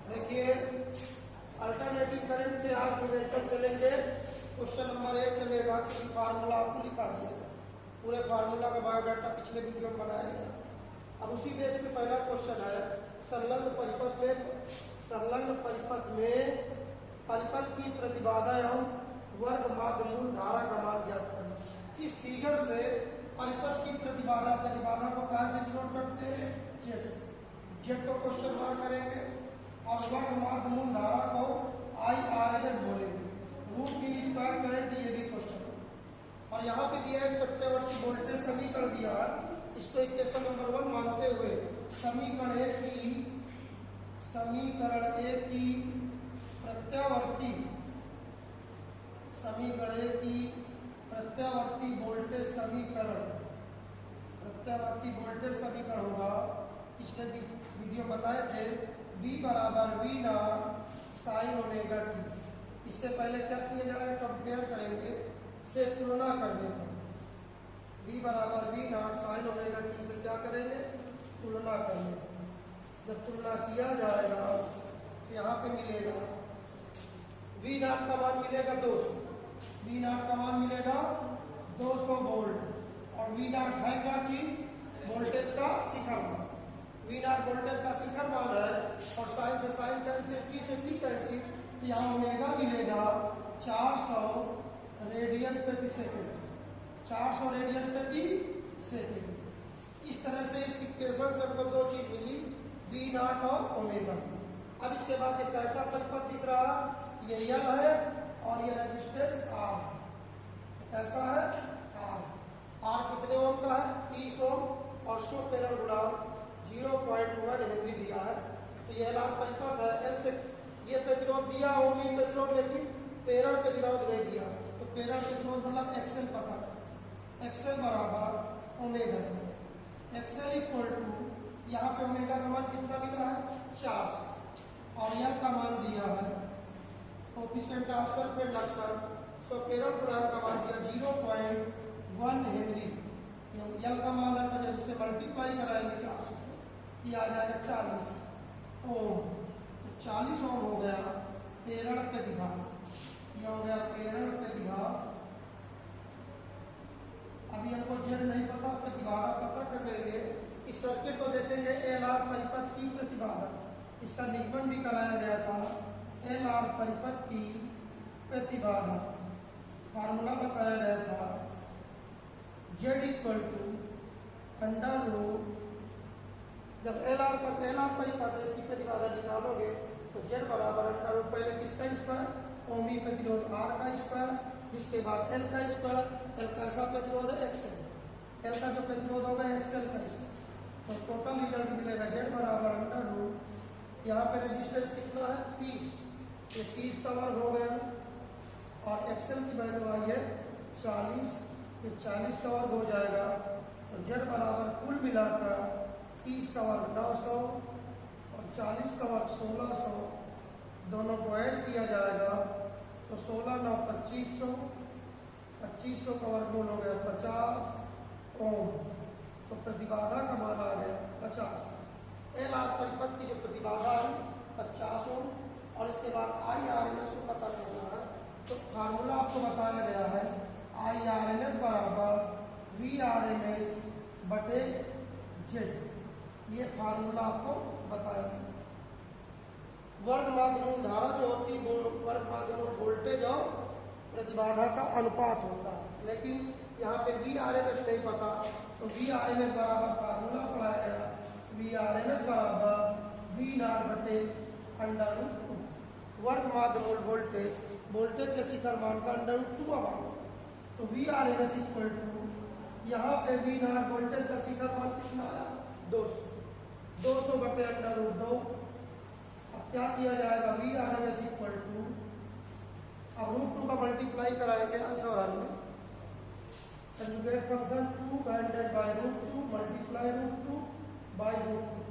देखिए alternative current के आप न्यूमेरिकल चलेंगे। क्वेश्चन नंबर 1 चलेगा कि फार्मूला आपको लिखा दिया गया, पूरे फार्मूला का बायोडाटा पिछले वीडियो में बनाया गया। अब उसी बेस पे पहला क्वेश्चन है संलग्न परिपथ में परिपथ की प्रतिबाधा एवं वर्ग माध्य मूल धारा का मान ज्ञात करना। इस फिगर से परिपथ की प्रतिबाधा को कहां से डिनोट करते हैं? जेड को क्वेश्चन मार्क करेंगे और वर्ग माध्य मूल धारा को IRMS बोलेंगे। रूट मीन स्क्वायर करंट, ये भी क्वेश्चन है। और यहाँ पे दिया है प्रत्यावर्ती वोल्टेज समीकरण दिया है, इसको इक्वेशन नंबर 1 मानते हुए समीकरण ए की प्रत्यावर्ती वोल्टेज समीकरण होगा। पिछले वीडियो बताए थे V बराबर V not sine omega T. इससे पहले क्या किया जाएगा? कंपेयर करेंगे, से तुलना करने पर V बराबर V not sine omega T से क्या करेंगे? तुलना करने पर। जब तुलना किया जाएगा तो यहाँ पे मिलेगा V नॉट का मान मिलेगा 200, V नॉट का मान मिलेगा 200 वोल्ट। और V नॉट है क्या चीज? वोल्टेज का शिखर मान। V नॉट वोल्टेज का शिखर मान है और साइन से साइन कैंसिल, टी से टी कैंसिल, तो यहाँ ओमेगा मिलेगा 400 रेडियन प्रति सेकेंड। 400 रेडियन प्रति सेकेंड। इस तरह से इस इक्वेशन से हमको दो चीज मिली, V नॉट और ओमेगा। अब इसके बाद एक ऐसा परिपथ दिख रहा, ये L है और ये रेजिस्टेंस R। कैसा है? R कितने ओम का है? 30 ओम और 100 प्रेरण गुणांक 0.1 हेनरी दिया है। तो ये L परिपथ है। L से ये प्रतिरोध दिया, ओमिक प्रतिरोध, लेकिन प्रेरण प्रतिरोध नहीं दिया। तो प्रेरण प्रतिरोध मतलब XL पता है। XL बराबर ओमेगा है। XL इक्वल टू, यहाँ पे ओमेगा का मान कितना मिला है? 400 और L का मान दिया है कोएफिशिएंट ऑफ सल्फेंडक्शन, सो प्रेरण गुणांक का मान दिया 0.1 हेनरी। L का मान है तो जब इससे मल्टीप्लाई कराएंगे 400 से, ये आ जाएगा 40 ओम। तो 40 ओम हो गया प्रेरण प्रतिघा, ये हो गया प्रेरण प्रतिघा। अभी हमको जेड नहीं पता, प्रतिबाधा पता कर लेंगे। इस सर्किट को देखेंगे LR परिपथ की प्रतिबाधा, इसका निगमन भी कराया गया था। LR परिपथ की प्रतिबाधा फार्मूला बताया गया था, Z equal to under root, जब LR परिपथ है इसकी प्रतिबाधा निकालोगे तो Z बराबर अंडर रूट, पहले किसका स्क्वायर? ओमी प्रतिरोध R का स्क्वायर, जिसके बाद L का स्क्वायर। L कैसा प्रतिरोध है? XL। L का जो प्रतिरोध होगा XL का स्क्वायर। तो टोटल रिजल्ट मिलेगा Z बराबर अंडर रूट, यहाँ पे रेजिस्टेंस कितना है? 30, ये 30 का वर्ग हो गया और XL की वैल्यू आई है 40, ये 40 का वर्ग हो जाएगा। तो Z बराबर कुल मिलाकर 30 का वर्ग 900 और 40 का वर्ग 1600, दोनों को ऐड किया जाएगा तो 16 9 2500, 2500 का वर्गमूल हो गया 50 ओम। तो प्रतिबाधा का मान आ गया 50। LR परिपथ की जो प्रतिबाधा है 50 ओम। और इसके बाद IRMS को पता करना है, तो फार्मूला आपको बताया गया है IRMS बराबर VRMS बटे Z। ये फार्मूला आपको बताया गया। वर्ग माध्य मूल धारा जो होती है वर्ग माध्य मूल वोल्टेज और प्रतिबाधा का अनुपात होता है, लेकिन यहाँ पे VRMS नहीं पता, तो VRMS बराबर फार्मूला पढ़ाया गया, VRMS बराबर V नॉट बटे अंडर रूट 2। वर्ग माध्य मूल वोल्टेज के शिखर मान का अंडर रूट 2 मान। तो VRMS इक्वल टू, यहाँ पे V नॉट वोल्टेज का शिखर मान कितना आया? 200 बटे अंडर रूट 2। अब क्या किया जाएगा? VRMS इक्वल टू, अब रूट 2 का मल्टीप्लाई कराएंगे आंसर हर में, कंजुगेट फंक्शन 2 बाइंडेड by root 2 multiply root 2 by root 2,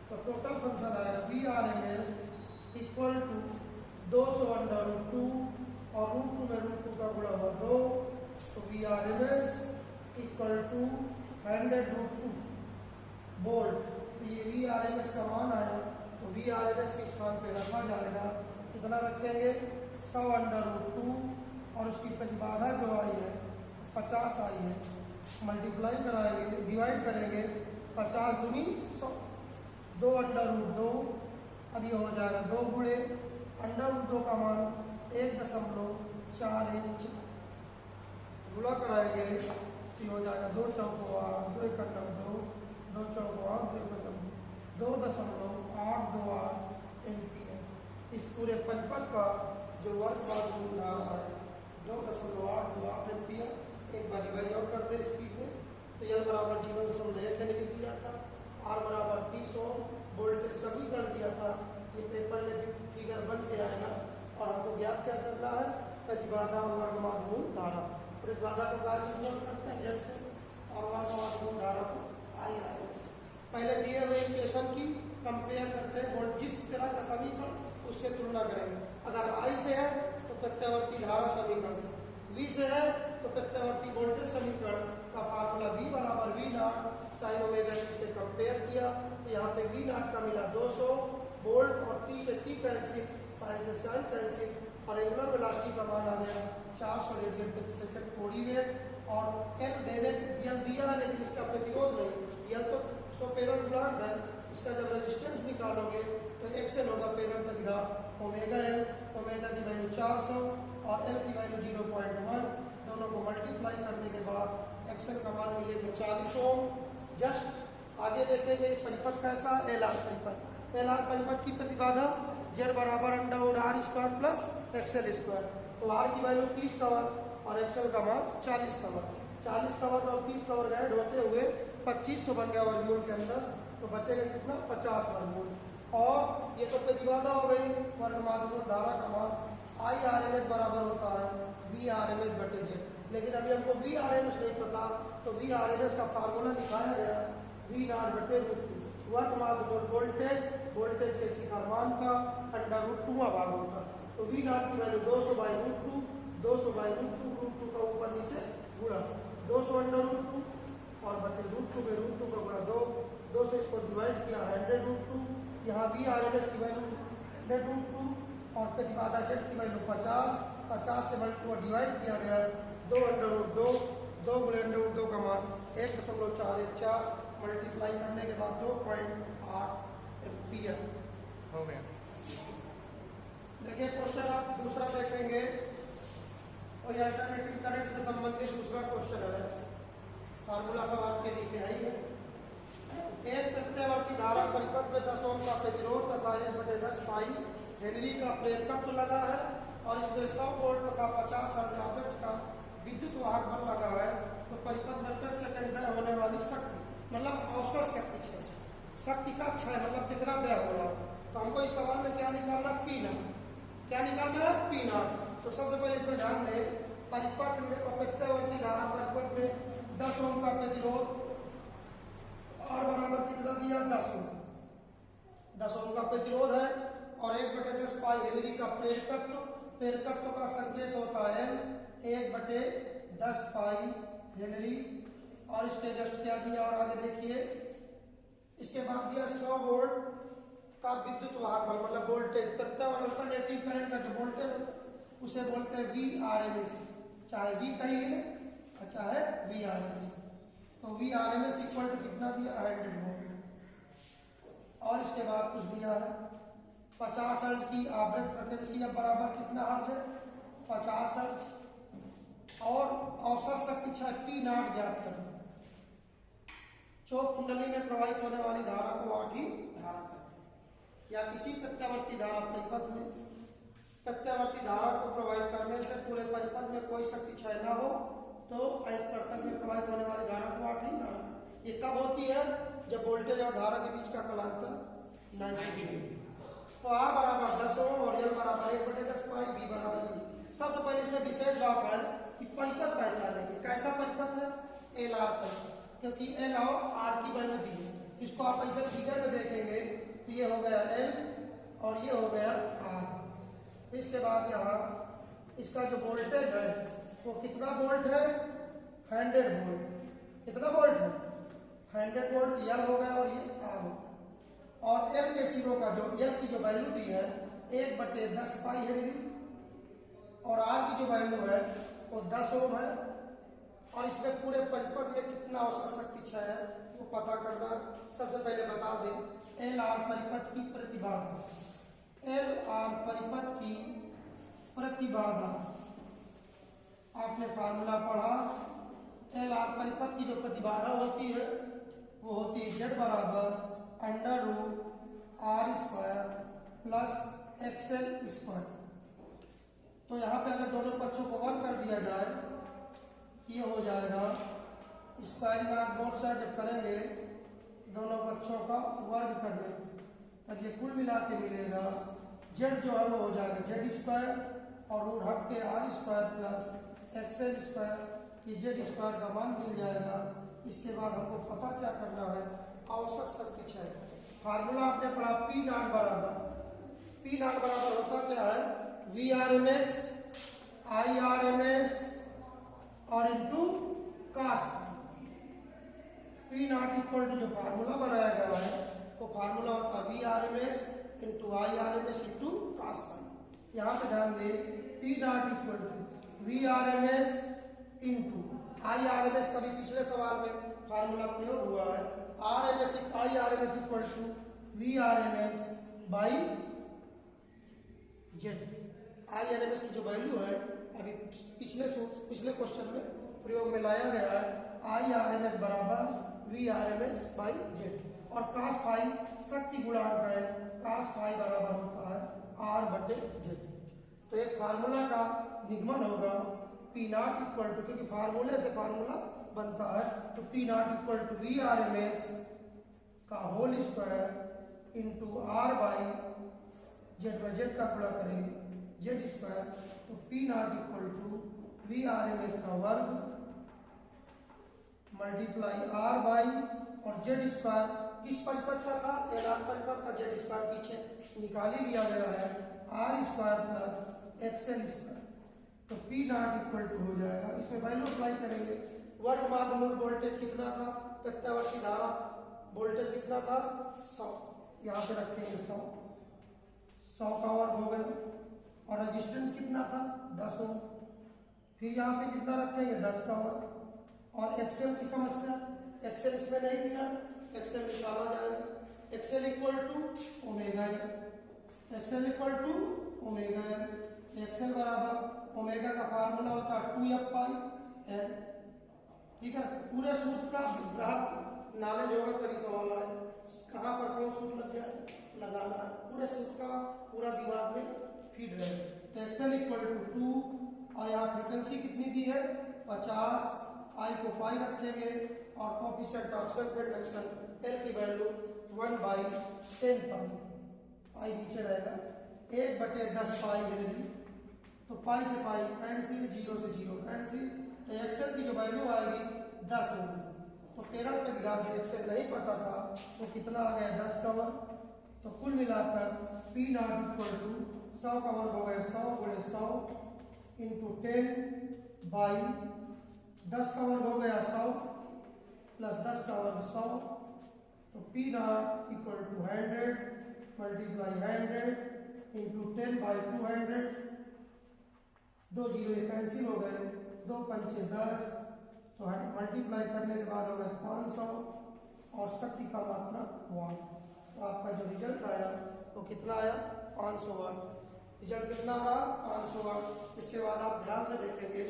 तो टोटल फंक्शन आएगा VRMS equal to 200 under root 2 और रूट 2 में रूट 2 का गुणा हुआ 2, तो VRMS equal to 100 root 2 volt. ये VRMS का मान आया तो तो वी आर एम एस के स्थान पे रखा जाएगा, कितना रखेंगे 100√2 और उसकी प्रतिबाधा जो आई है 50 आई है, मल्टीप्लाई कराएंगे, डिवाइड करेंगे, 50 दूनी 100, 2√2, अब ये हो जाएगा 2 गुणे √2 का मान 1.41 गुणा कराएंगे, ये हो जाएगा 2 चौको 8, 2 एकम 2, 2 चौको 8, 2 एकम 2.828 एम्पियर। इस पूरे परिपथ का जो वर्ग माध्यम धारा है 2.828 एम्पियर। एक बार रिवाइज और करते हैं स्पीड में, तो L बराबर 0.1 हेनरी दिया था, R बराबर 30 ओम, वोल्टेज सभी कर दिया था। ये पेपर में भी फिगर बन के आएगा और हमको ज्ञात क्या करना है, प्रतिबाधा और वर्ग माध्यम धारा। प्रतिबाधा को क्या से नोट करते हैं, Z से, और वर्ग माध्यम धारा को IRS। पहले दिए हुए इक्वेशन की कंपेयर करते हैं, जिस तरह का समीकरण उससे तुलना करेंगे। अगर I से है तो प्रत्यावर्ती धारा समीकरण से, V से है तो प्रत्यावर्ती वोल्टेज समीकरण का फार्मूला V बराबर V not sine omega t से कंपेयर किया, तो यहाँ पे V नॉट का मिला 200 वोल्ट और T से T कैंसिल, साइन से साइन कैंसिल, और एंगुलर वेलोसिटी का मान आ गया 400 रेडियन प्रति सेकंड कोड़ी में। और L दिया है लेकिन इसका प्रतिरोध नहीं, L तो 100 प्रेरण गुणांक है, इसका जब रेजिस्टेंस निकालोगे तो XL होगा प्रेरण प्रतिघात ओमेगा L, ओमेगा की वैल्यू 400 और L की वैल्यू 0.1, दोनों को मल्टीप्लाई करने के बाद XL का मान मिलेगा 40 ओम। जस्ट आगे देखेंगे परिपथ कैसा, LR परिपथ। LR परिपथ की प्रतिबाधा Z बराबर √R² प्लस XL², तो R की वैल्यू 30 का वर्ग और XL का मान 40 का वर्ग, 40 का वर्ग और 30 का वर्ग ऐड होते हुए 2500 बन गया वर्गमूल के अंदर, तो बचेगा कितना 50 वर्गमूल। और ये तो प्रतिबाधा हो गई, वर्ग माध्यम धारा का मान IRMS बराबर होता है VRMS बटे Z। लेकिन अभी हमको VRMS नहीं पता, तो VRMS का फार्मूला लिखाया गया V नॉट बटे √2, वर्ग माध्यम वोल्टेज, वोल्टेज के शिखर मान का √2 भाग होगा, तो V नॉट की वैल्यू 200/√2, 200/√2, √2 का ऊपर नीचे गुणा 200/√2 और बटे √2 में √2 का गुणा 2 से इसको डिवाइड किया 100√2, यहाँ VRMS की वैल्यू 100√2 और प्रतिबाधा Z की वैल्यू 50 से मल्टीप्लाई डिवाइड किया गया 2/√2, 2 गुणे √2 का मान 1.414, मल्टीप्लाई करने के बाद 2.8 एम्पियर हो गया। देखिए क्वेश्चन आप दूसरा देखेंगे, और अल्टरनेटिव करंट से संबंधित दूसरा क्वेश्चन है। फार्मूला सब आपके लिखे है ही है। एक प्रत्यावर्ती धारा परिपथ में 10 ओम का प्रतिरोध तथा 1/10 पाई हेनरी का प्रेरकत्व लगा है और इसमें 100 वोल्ट तथा 50 हर्ट्ज आवृत्ति का विद्युत वाहक बल लगा है, तो परिपथ में प्रति सेकंड व्यय होने वाली शक्ति, मतलब औसत शक्ति क्षय, शक्ति का क्षय मतलब कितना व्यय हो रहा है। तो हमको इस सवाल में क्या निकालना, P नॉट, क्या निकालना है P नॉट। तो सबसे पहले इसमें ध्यान दें, परिपथ में प्रत्यावर्ती धारा परिपथ में 10 ओम का प्रतिरोध और बराबर कितना दिया 10 ओम, 10 ओम का प्रतिरोध है और 1/10 पाई हेनरी का प्रेरकत्व, प्रेरकत्व का संकेत होता है 1/10 पाई हेनरी। और इसके जस्ट क्या दिया, और आगे देखिए इसके बाद दिया 100 वोल्ट का विद्युत वाहक बल, मतलब वोल्टेज, अल्टरनेटिव करंट का जो वोल्टेज उसे बोलते हैं VRMS, चाहे V कहिए चाहे VRMS। तो VRMS इक्वल टू कितना दिया 100 वोल्ट। और इसके बाद कुछ दिया है 50 हर्ट्ज की आवृत्ति फ्रीक्वेंसी, अब बराबर कितना हर्ट्ज है 50 हर्ट्ज, और औसत शक्ति P नॉट ज्ञात करना। चौक कुंडली में प्रवाहित होने वाली धारा को आठी धारा कहते हैं, या किसी प्रत्यावर्ती धारा परिपथ में प्रत्यावर्ती धारा को प्रवाहित करने से पूरे परिपथ में कोई शक्ति क्षय न हो, तो इस परिपथ में प्रवाहित होने वाली धारा को आठी धारा। ये कब होती है, जब वोल्टेज और धारा के बीच का कलांतर 90 डिग्री। तो R बराबर 10 ओम और L बराबर 1/10 पाई, V बराबर E। सबसे पहले इसमें विशेष बात है कि परिपथ पहचानेंगे, कैसा परिपथ है LR परिपथ, क्योंकि L और R की वैल्यू दी है। इसको आप ऐसे फिगर में देखेंगे तो ये हो गया L और ये हो गया R। इसके बाद यहाँ इसका जो वोल्टेज है वो कितना वोल्ट है 100 वोल्ट, कितना वोल्ट है 100 वोल्ट, L हो गया और ये R हो गया। और एल के सीरो का जो एल की जो वैल्यू दी है 1/10 पाई हेनरी और आर की जो वैल्यू है वो 10 ओम है। और इसमें पूरे परिपथ में कितना औसत शक्ति क्षय है वो पता करना। सबसे पहले बता दें एल आर परिपथ की प्रतिबाधा, एल आर परिपथ की प्रतिबाधा आपने फार्मूला पढ़ा। एल आर परिपथ की जो प्रतिबाधा होती है वो होती है Z बराबर √R² प्लस XL²। तो यहाँ पे अगर दोनों पक्षों को वर्ग कर दिया जाए ये हो जाएगा स्क्वायरिंग आप बोथ साइड जब करेंगे दोनों पक्षों का वर्ग करने तब ये कुल मिला के मिलेगा Z जो है वो हो जाएगा Z² और रूट हट के R² प्लस XL²। ये Z² का मान मिल जाएगा। इसके बाद हमको पता क्या करना है औसत शक्ति क्षय। फार्मूला आपने पढ़ा P नॉट बराबर होता क्या है VRMS IRMS और into cos. P naught equal to जो फार्मूला बनाया गया है वो फार्मूला होता है VRMS into IRMS into cos. यहाँ पे ध्यान दे P naught equal to VRMS into IRMS कभी पिछले सवाल में फार्मूला प्रयोग हुआ है IRMS equal to VRMS by Z। IRMS की जो वैल्यू है अभी पिछले क्वेश्चन में प्रयोग में लाया गया है IRMS बराबर VRMS बाई Z। और cos फाई शक्ति गुणांक है, cos फाई बराबर होता है R/Z। तो एक फार्मूला का निगमन होगा P नॉट इक्वल टू, क्योंकि फार्मूले से फार्मूला बनता है तो P naught equal to VRMS का होल स्क्वायर इंटू R/Z का गुणा करेंगे Z²। तो P naught equal to VRMS का वर्ग मल्टीप्लाई R/ और Z² किस परिपथ का था एल आर परिपथ का Z² पीछे निकाल ही लिया गया है R² प्लस XL²। तो P नॉट इक्वल टू हो जाएगा, इसमें वैल्यू अप्लाई करेंगे। वर्ग माध्य मूल वोल्टेज कितना था, प्रत्यावर्ती धारा वोल्टेज कितना था 100, यहाँ पे रखेंगे 100 का वर्ग हो गया। और रेजिस्टेंस कितना था 10 ओम, फिर यहाँ पे कितना रखेंगे 10 का वर्ग। और एक्सेल की समस्या, एक्सेल इसमें नहीं दिया, एक्सेल निकाला जाएगा। X L equal to omega L, X L equal to omega L. X L बराबर ओमेगा का फार्मूला होता है 2f/l। ठीक है, पूरे सूत्र का बृहद नॉलेज होगा तभी सवाल आए कहाँ पर कौन सूत्र लग जाए लगाना है, पूरे सूत्र का पूरा दिमाग में फीड रहे। तो एक्सेल इक्वल टू 2 और यहाँ फ्रिक्वेंसी कितनी दी है 50, आई को पाई रखेंगे और coefficient of self induction L की वैल्यू 1/10 पाई नीचे रहेगा 1/10 पाई हेनरी। तो पाई से पाई कैंसिल, 0 से 0 कैंसिल। तो एक्सेल की जो वैल्यू आएगी 10 होगी। तो प्रेरण प्रतिघात जो एक्सेल नहीं पता था वो कितना आ गया 10 का वर्ग। तो कुल मिलाकर P नॉट इक्वल टू 100 का वर्ग हो गया 100 गुणे 100 इंटू 10 बाई 10 का वर्ग हो गया 100 प्लस 10 का वर्ग 100। तो P naught equal to 100 multiply 100 into 10 by 200। 2 0 cancel हो गए, 2 पंचे 10। तो मल्टीप्लाई करने के बाद हो गया 500 और शक्ति का मात्रा 1। तो आपका जो रिजल्ट आया वो कितना आया 500 वाट। रिजल्ट कितना रहा 500 वाट। इसके बाद आप ध्यान से देखेंगे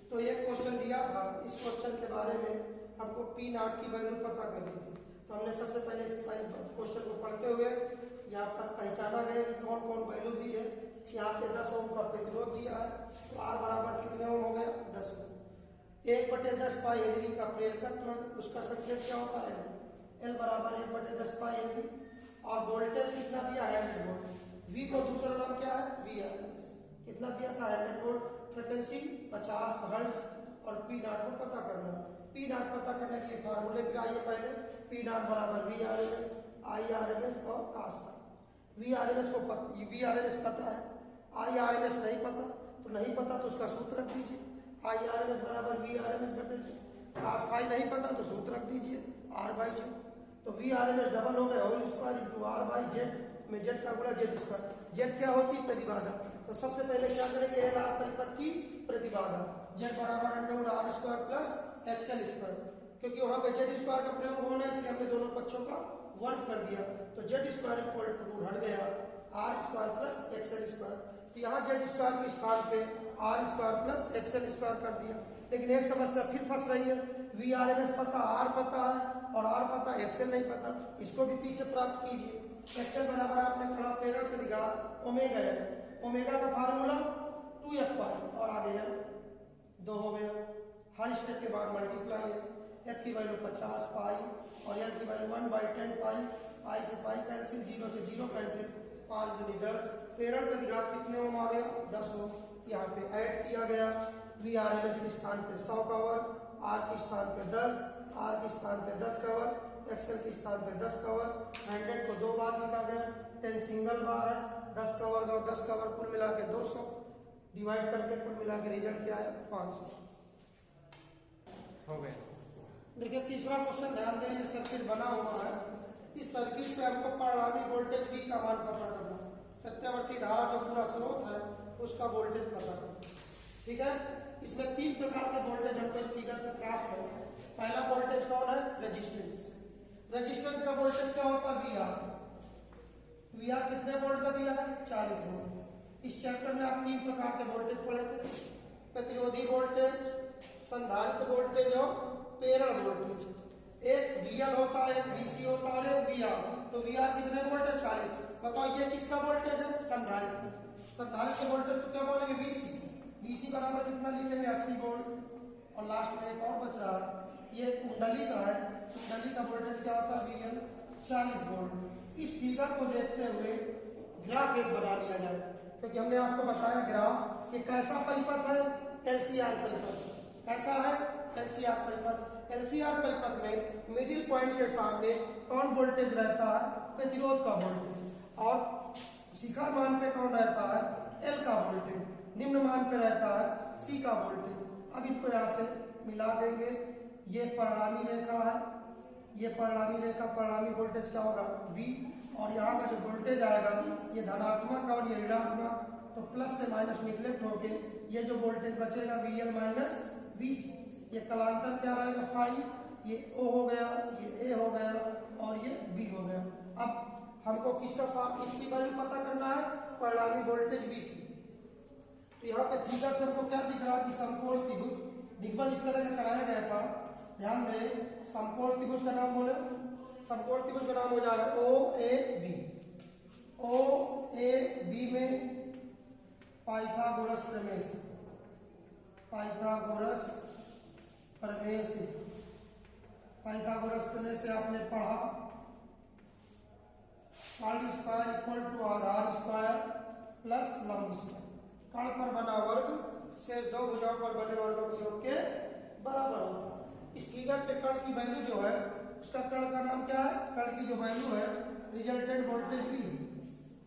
तो एक क्वेश्चन दिया था, इस क्वेश्चन के बारे में हमको P नॉट की वैल्यू पता करनी थी। तो हमने सबसे पहले इस क्वेश्चन को पढ़ते हुए यहाँ पर पहचाना गया कि कौन कौन वैल्यू दी है। यहाँ पे 10 ओम का प्रतिरोध दिया है, तो R बराबर कितने ओम हो गया 10 ओम। 1/10 पाई हेनरी का प्रेरकत्व, उसका संकेत क्या होता है L बराबर 1/10 पाई हेनरी। और वोल्टेज कितना दिया है 100 वोल्ट। V को दूसरा नाम क्या है VRMS, कितना दिया था 100 वोल्ट। फ्रिक्वेंसी 50 हर्ट्ज और P नॉट को पता करना। P नॉट पता करने के लिए फार्मूले पे आइए पहले। P नॉट बराबर VRMS IRMS और cos फाई। VRMS पता है, IRMS नहीं पता, तो नहीं पता तो उसका सूत्र रख दीजिए IRMS बराबर VRMS बटे। cos फाई नहीं पता तो सूत्र रख दीजिए R/Z। तो V R M S double हो गया whole square into R by Z में जेड का गुणा जेड स्क्वायर। जेड क्या होती है? प्रतिबाधा। तो सबसे पहले क्या करेंगे? एल आर परिपथ की प्रतिबाधा जेड बराबर under root R square plus X L square, क्योंकि वहां पे जेड स्क्वायर का प्रयोग होना है इसलिए हमने दोनों पक्षों का वर्ग कर दिया। तो Z square equal to root हट गया R square plus X L square. तो यहाँ जेड स्क्वायर के स्थान पे R square plus X L square कर दिया। लेकिन एक समस्या फिर फंस रही है, वी आर एम एस पता, आर पता है और आर पता, एक्सएल नहीं पता। इसको भी पीछे प्राप्त कीजिए। एक्सएल बराबर आपने पढ़ा प्रेरण प्रतिघात ओमेगा है, ओमेगा का फार्मूला 2f पाई और आगे है 2 हो गया। हर स्टेप के बाद मल्टीप्लाई है, एफ की वैल्यू 50 पाई और एल की वैल्यू 1/10 पाई। पाई से पाई कैंसिल, 0 से 0 कैंसिल, 5 दूनी 10। प्रेरण प्रतिघात कितने ओम आ गया? 10 ओम। यहाँ पे ऐड किया गया वी आर एम एस के स्थान पे 100 का वर्ग, आर के स्थान पे 10, आर के स्थान पे 10 का वर्ग, एक्सएल के स्थान पे 10 का वर्ग। 100 को 2 बार लिखा गया, 10 सिंगल बार है, 10 का वर्ग और 10 का वर्ग कुल मिला के 200 डिवाइड करके कुल मिला के रिजल्ट क्या है? 500 हो गया। देखिए तीसरा क्वेश्चन ध्यान दें, ये सर्किट बना हुआ है। इस सर्किट पे हमको परिणामी वोल्टेज V का मान पता करना है। सत्यावर्ती धारा जो पूरा स्रोत है उसका वोल्टेज पता करना, ठीक है। इसमें 3 प्रकार के वोल्टेज हमको इस फिगर से प्राप्त है। पहला वोल्टेज कौन है? रेजिस्टेंस। रेजिस्टेंस का वोल्टेज क्या होता है? V R. वी आर कितने वोल्ट का दिया है? 40 वोल्ट। इस चैप्टर में आप 3 प्रकार के वोल्टेज पढ़े थे, प्रतिरोधी वोल्टेज, संधारित्र वोल्टेज और प्रेरण वोल्टेज। एक VL होता है, एक VC होता है और एक VR। तो VR कितने वोल्ट है? 40। बताओ ये किसका वोल्टेज है? संधारित्र। संधारित्र वोल्टेज को क्या बोलेंगे? VC। VC बराबर कितना लिखेंगे? 80 वोल्ट। और लास्ट में एक और बच रहा है, ये कुंडली का है। कुंडली का वोल्टेज क्या होता है? VL 40 volt. इस फिगर को देखते हुए ग्राफ एक बना लिया जाए, क्योंकि हमने आपको बताया ग्राफ कि कैसा परिपथ है? LCR परिपथ। कैसा है? LCR परिपथ। LCR परिपथ में मिडिल पॉइंट के सामने कौन वोल्टेज रहता है? प्रतिरोध का वोल्टेज। और शिखर मान पे कौन रहता है? L का वोल्टेज। निम्न मान पे रहता है C का वोल्टेज। अब इनको यहाँ से मिला देंगे। ये परिणामी रेखा है, ये परिणामी रेखा, परिणामी वोल्टेज क्या होगा? V। और यहाँ का जो वोल्टेज आएगा ये धनात्मक और ये ऋणात्मक, तो प्लस से माइनस निगलेक्ट होके ये जो वोल्टेज बचेगा VL माइनस VC। ये कलांतर क्या रहेगा? फाई। ये O हो गया, ये A हो गया और ये B हो गया। अब हमको किसकी वैल्यू पता करना है? परिणामी वोल्टेज V की। तो यहाँ पे फिगर से हमको क्या दिख रहा है कि समकोण त्रिभुज दिग्बल इस तरह का कराया गया था। ध्यान दें, समकोण त्रिभुज का नाम बोले, समकोण त्रिभुज का नाम हो जाएगा OAB। OAB में पाइथागोरस प्रमेय से, पाइथागोरस प्रमेय से, पाइथागोरस प्रमेय से आपने पढ़ा कर्ण स्क्वायर इक्वल टू आधार स्क्वायर प्लस लंब स्क्वायर। कर्ण पर बना वर्ग शेष 2 भुजाओं पर बने वर्गों के योग के बराबर होता है। इस फिगर पे कर्ण की वैल्यू जो है उसका कर्ण का नाम क्या है? कर्ण की जो वैल्यू है रिजल्टेंट वोल्टेज V है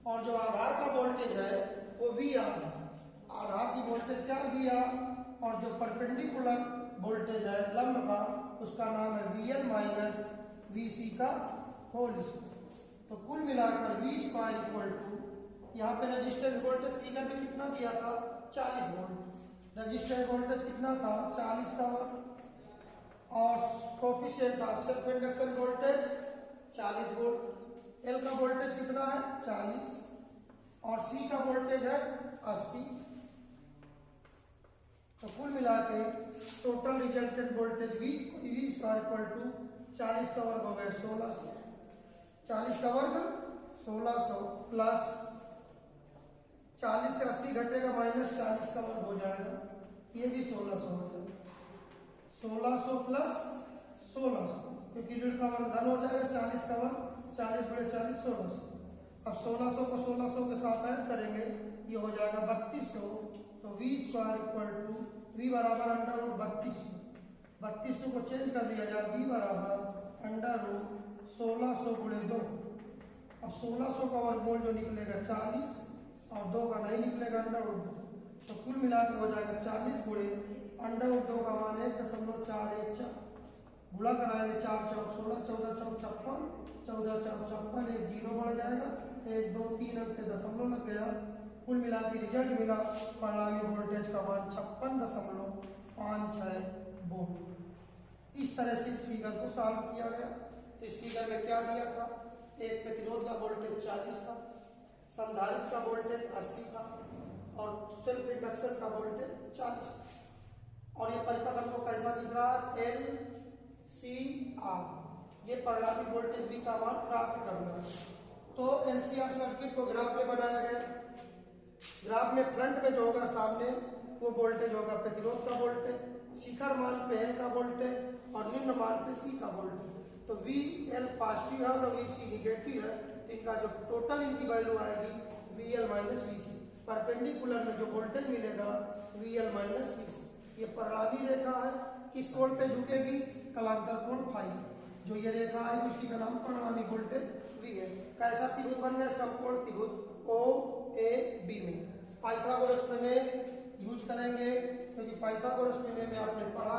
और जो आधार का वोल्टेज है वो VR है। आधार की वोल्टेज क्या है? VR। और जो परपेंडिकुलर वोल्टेज है लंब का उसका नाम है VL माइनस VC का होल स्क्वायर। तो कुल मिलाकर V स्क्वायर इक्वल टू, यहाँ पे रेजिस्टेंस वोल्टेज फिगर में कितना दिया था? 40 वोल्ट। रेजिस्टेंस वोल्टेज कितना था? 40 का वर्ग। और coefficient of self induction voltage 40 volt. L का वोल्टेज कितना है? 40 और C का वोल्टेज है 80। तो कुल मिला के total resultant voltage V square equal to 40 का वर्ग हो गया 1600। 40 का वर्ग 1600 प्लस 40 से 80 घटेगा माइनस 40 का वर्ग हो जाएगा, ये भी 1600 हो जाएगा। 1600 प्लस 1600, क्योंकि ऋण का वर्ग धन हो जाएगा। 40 का वर्ग 40 बड़े 40 1600। अब 1600 को 1600 के साथ ऐड करेंगे, ये हो जाएगा 3200। तो V square equal to V बराबर अंडर रूट 3200। 3200 को चेंज कर दिया जाए, V बराबर अंडर रूट 1600 गुणे 2। अब 1600 का वर्गमूल जो निकलेगा 40 और 2 का नहीं निकलेगा अंडर रूट 2। तो कुल मिलाकर हो जाएगा 40 गुणे अंडर रूट 2 का मान 1.414। गुणा कराएंगे 4 चौक 16, 14 चौक 56, 14 चौक 56, एक जीरो बढ़ जाएगा, 1 2 3 अंक पे दशमलव लग गया। कुल मिला के रिजल्ट मिला परिणामी वोल्टेज का मान 56.56 वोल्ट। इस तरह से इस फिगर को सॉल्व किया गया। तो इस फिगर में क्या दिया था, एक प्रतिरोध का वोल्टेज 40 था, संधारित्र का वोल्टेज 80 था और सेल्फ इंडक्शन का वोल्टेज 40 था। और ये परिपथ हमको कैसा दिख रहा है, एल सी आर, ये परिणामी वोल्टेज V का मान प्राप्त करना है। तो एलसीआर सर्किट को ग्राफ में बनाया गया। ग्राफ में फ्रंट में जो होगा सामने वो वोल्टेज होगा प्रतिरोध का वोल्टेज, शिखर मान पे एल का वोल्टेज और निम्न मान पे सी का वोल्टेज। तो वी एल पॉजिटिव है और वी सी निगेटिव है, तो इनका जो टोटल इनकी वैल्यू आएगी V L minus V C. Perpendicular में जो वोल्टेज मिलेगा V L minus V C. ये परिणामी रेखा है, किस कोण पे झुकेगी, कलांतर कोण फाई। जो ये रेखा है उसी का नाम परिणामी वोल्टेज वी है। कैसा त्रिभुज बन गया, समकोण त्रिभुज ओ ए बी में। पाइथागोरस प्रमेय यूज करेंगे क्योंकि पाइथागोरस प्रमेय में आपने पढ़ा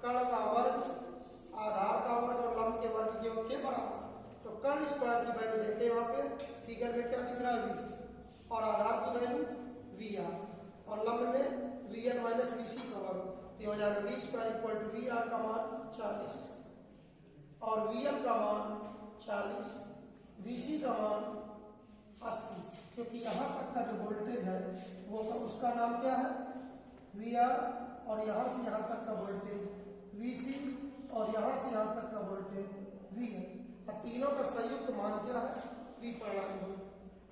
कर्ण का वर्ग आधार का वर्ग और लंब के वर्ग के योग के बराबर। तो कर्ण स्क्वायर की वैल्यू देते हैं वहां पे फिगर में क्या दिख रहा है वी, और आधार की वैल्यू वी आर और लंब में V L minus V C का वर्ग। तो हो जाएगा V square equal to V R का मान 40 और वी एल का मान 40, वी सी का मान 80, क्योंकि यहाँ तक का जो वोल्टेज है वो उसका नाम क्या है वी आर और यहाँ से यहाँ तक का वोल्टेज वी सी और यहाँ से यहाँ तक का वोल्टेज वी है। अब तीनों का संयुक्त मान क्या है वी परिणामी।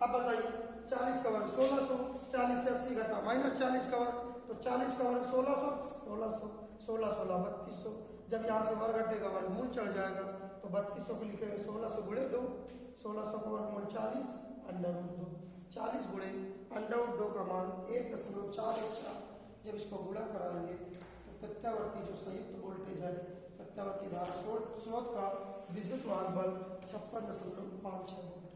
अब बताइए 40 का वर्ग 1600, 40 से 80 घटा माइनस 40 का वर्ग, तो 40 का वर्ग 1600, 1600, 16 16 3200। जब यहाँ से वर्ग घटेगा वर्गमूल चढ़ जाएगा तो 3200 को लिखेंगे 1600 गुणे 2, 1600 का वर्गमूल 40 अंडर रूट 2, 40 गुणे अंडर रूट 2 का मान 1.414। जब इसको गुणा कराएंगे तो प्रत्यावर्ती जो संयुक्त वोल्टेज है प्रत्यावर्ती धारा स्रोत का विद्युत वाहक बल 56.56 वोल्ट।